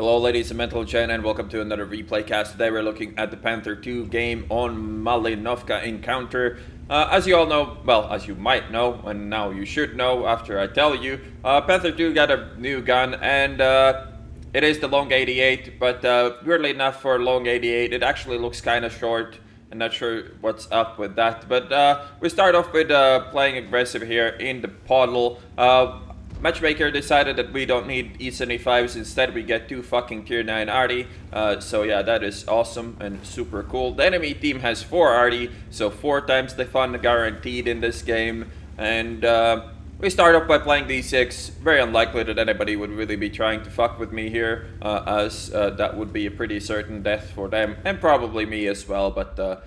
Hello ladies and gentlemen, and welcome to another replay cast. Today we're looking at the Panther II game on Malinovka Encounter. As you all know, well, as you might know, and now you should know after I tell you, Panther II got a new gun, and it is the long 88, but weirdly enough for a long 88, it actually looks kind of short. I'm not sure what's up with that, but we start off with playing aggressive here in the puddle. Matchmaker decided that we don't need E75s, instead we get two fucking tier 9 arty, so yeah, that is awesome and super cool. The enemy team has 4 arty, so 4 times the fun guaranteed in this game, and we start off by playing D6. Very unlikely that anybody would really be trying to fuck with me here, as that would be a pretty certain death for them, and probably me as well, but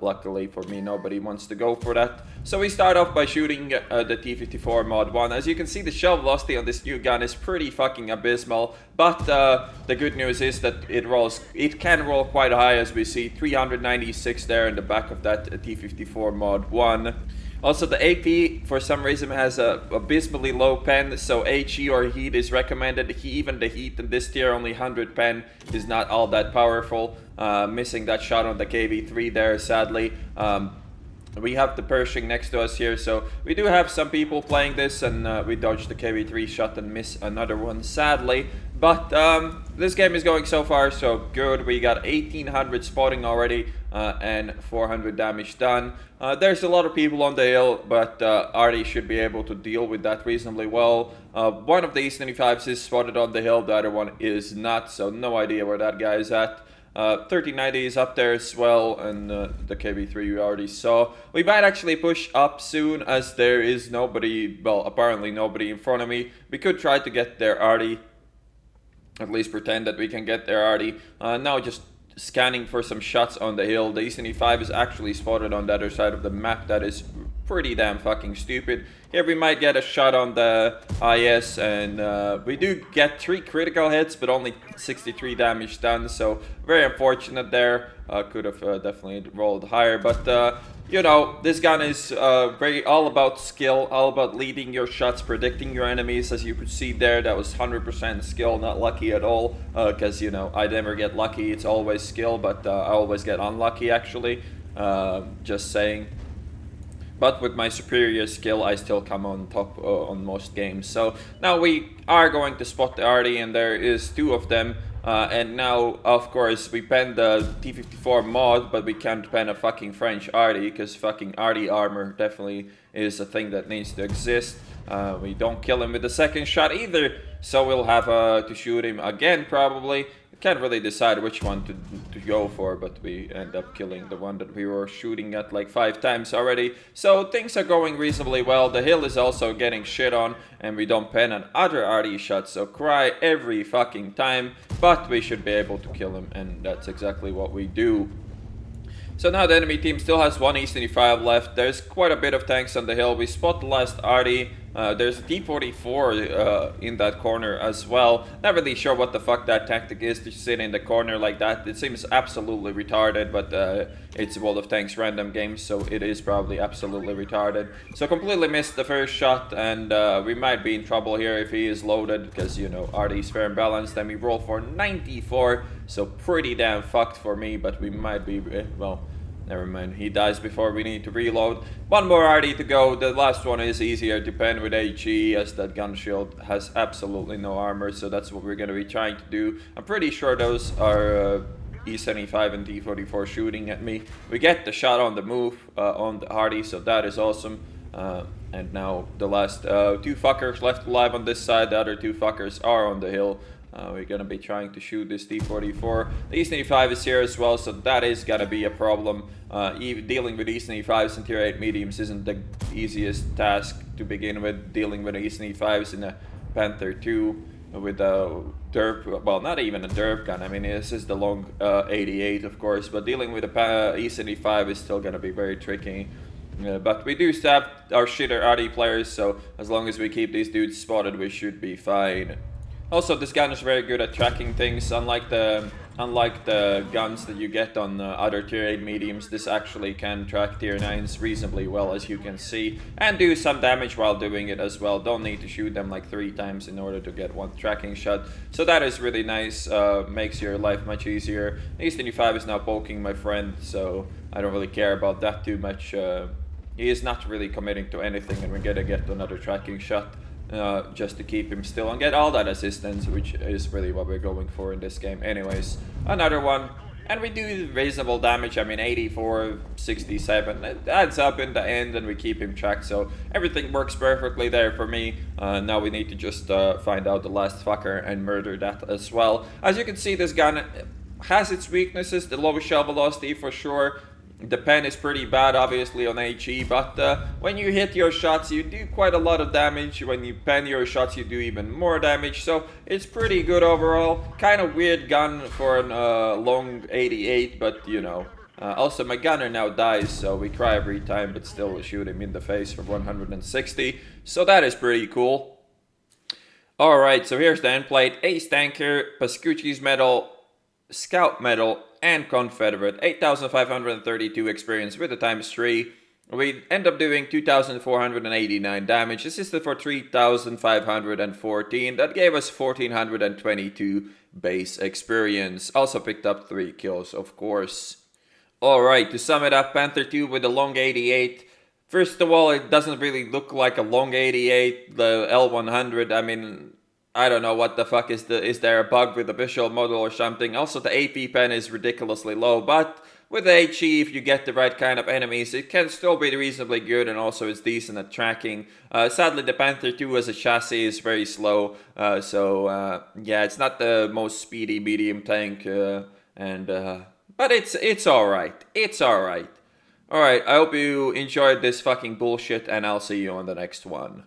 luckily for me, nobody wants to go for that. So we start off by shooting the T54 Mod 1. As you can see, the shell velocity on this new gun is pretty fucking abysmal, but the good news is that it can roll quite high, as we see 396 there in the back of that T54 Mod 1. Also, the AP, for some reason, has a abysmally low pen, so HE or heat is recommended. Even the heat in this tier, only 100 pen, is not all that powerful. Missing that shot on the KV3 there, sadly. We have the Pershing next to us here, so we do have some people playing this, and we dodged the KV3 shot and miss another one, sadly. But this game is going so far so good. We got 1800 spotting already, and 400 damage done. There's a lot of people on the hill, but Artie should be able to deal with that reasonably well. One of the E75s is spotted on the hill, the other one is not, so no idea where that guy is at. 3090 is up there as well, and the KV3 we already saw. We might actually push up soon, as there is nobody, well, apparently nobody in front of me. We could try to get there Artie, at least pretend that we can get there Artie. Now just scanning for some shots on the hill. The E75 is actually spotted on the other side of the map. That is pretty damn fucking stupid. Here we might get a shot on the IS, and we do get 3 critical hits, but only 63 damage done, so very unfortunate there. Could have definitely rolled higher, but you know, this gun is all about skill, all about leading your shots, predicting your enemies. As you could see there, that was 100% skill, not lucky at all, because, you know, I never get lucky, it's always skill, but I always get unlucky, actually, just saying. But with my superior skill, I still come on top on most games. So now we are going to spot the arty, and there is 2 of them. And now, of course, we pen the T54 mod, but we can't pen a fucking French arty, because fucking arty armor definitely is a thing that needs to exist. We don't kill him with the second shot either, so we'll have to shoot him again, probably. Can't really decide which one to go for, but we end up killing the one that we were shooting at like 5 times already. So things are going reasonably well. The hill is also getting shit on, and we don't pen another arty shot, so cry every fucking time. But we should be able to kill him, and that's exactly what we do. So now the enemy team still has 1 E75 left. There's quite a bit of tanks on the hill. We spot the last arty. There's a T44 in that corner as well. Not really sure what the fuck that tactic is, to sit in the corner like that. It seems absolutely retarded, but it's a World of Tanks random game, so it is probably absolutely retarded. So completely missed the first shot, and we might be in trouble here if he is loaded, because, you know, arty's fair and balanced. Then we roll for 94, so pretty damn fucked for me, but we might be, well, never mind, he dies before we need to reload. 1 more arty to go. The last one is easier to pen with HE, as that gun shield has absolutely no armor, so that's what we're going to be trying to do. I'm pretty sure those are E75 and T44 shooting at me. We get the shot on the move on the arty, so that is awesome. And now the last 2 fuckers left alive on this side. The other 2 fuckers are on the hill. We're gonna be trying to shoot this T44. The E75 is here as well, so that is gonna be a problem. Dealing with E75s and tier 8 mediums isn't the easiest task to begin with. Dealing with E75s in a Panther II with a derp, well, not even a derp gun. I mean, this is the long 88, of course, but dealing with a E75 is still gonna be very tricky. But we do still have our shitter arty players, so as long as we keep these dudes spotted, we should be fine. Also, this gun is very good at tracking things, unlike the Unlike the guns that you get on other tier 8 mediums, this actually can track tier 9s reasonably well, as you can see, and do some damage while doing it as well. Don't need to shoot them like 3 times in order to get one tracking shot, so that is really nice, makes your life much easier. Ace25 is now poking my friend, so I don't really care about that too much. He is not really committing to anything, and we're gonna get another tracking shot. Just to keep him still and get all that assistance, which is really what we're going for in this game. Anyways, another one, and we do reasonable damage. I mean, 84, 67, it adds up in the end, and we keep him tracked, so everything works perfectly there for me. Now we need to just find out the last fucker and murder that as well. As you can see, this gun has its weaknesses, the low shell velocity for sure. The pen is pretty bad, obviously, on HE, but when you hit your shots, you do quite a lot of damage. When you pen your shots, you do even more damage, so it's pretty good overall. Kind of weird gun for a long 88, but you know. Also, my gunner now dies, so we cry every time, but still we shoot him in the face for 160, so that is pretty cool. Alright, so here's the end plate. Ace Tanker, Pascucci's Medal, Scout Medal, and Confederate. 8,532 experience with the ×3. We end up doing 2,489 damage. This is for 3,514. That gave us 1,422 base experience. Also picked up 3 kills, of course. Alright, to sum it up, Panther II with a long 88. First of all, it doesn't really look like a long 88. The L100, I mean, I don't know what the fuck is there a bug with the visual model or something. Also, the AP pen is ridiculously low, but with the HE, if you get the right kind of enemies, it can still be reasonably good, and also it's decent at tracking. Sadly, the Panther II as a chassis is very slow, yeah, it's not the most speedy medium tank, but it's alright. It's alright. Alright, I hope you enjoyed this fucking bullshit, and I'll see you on the next one.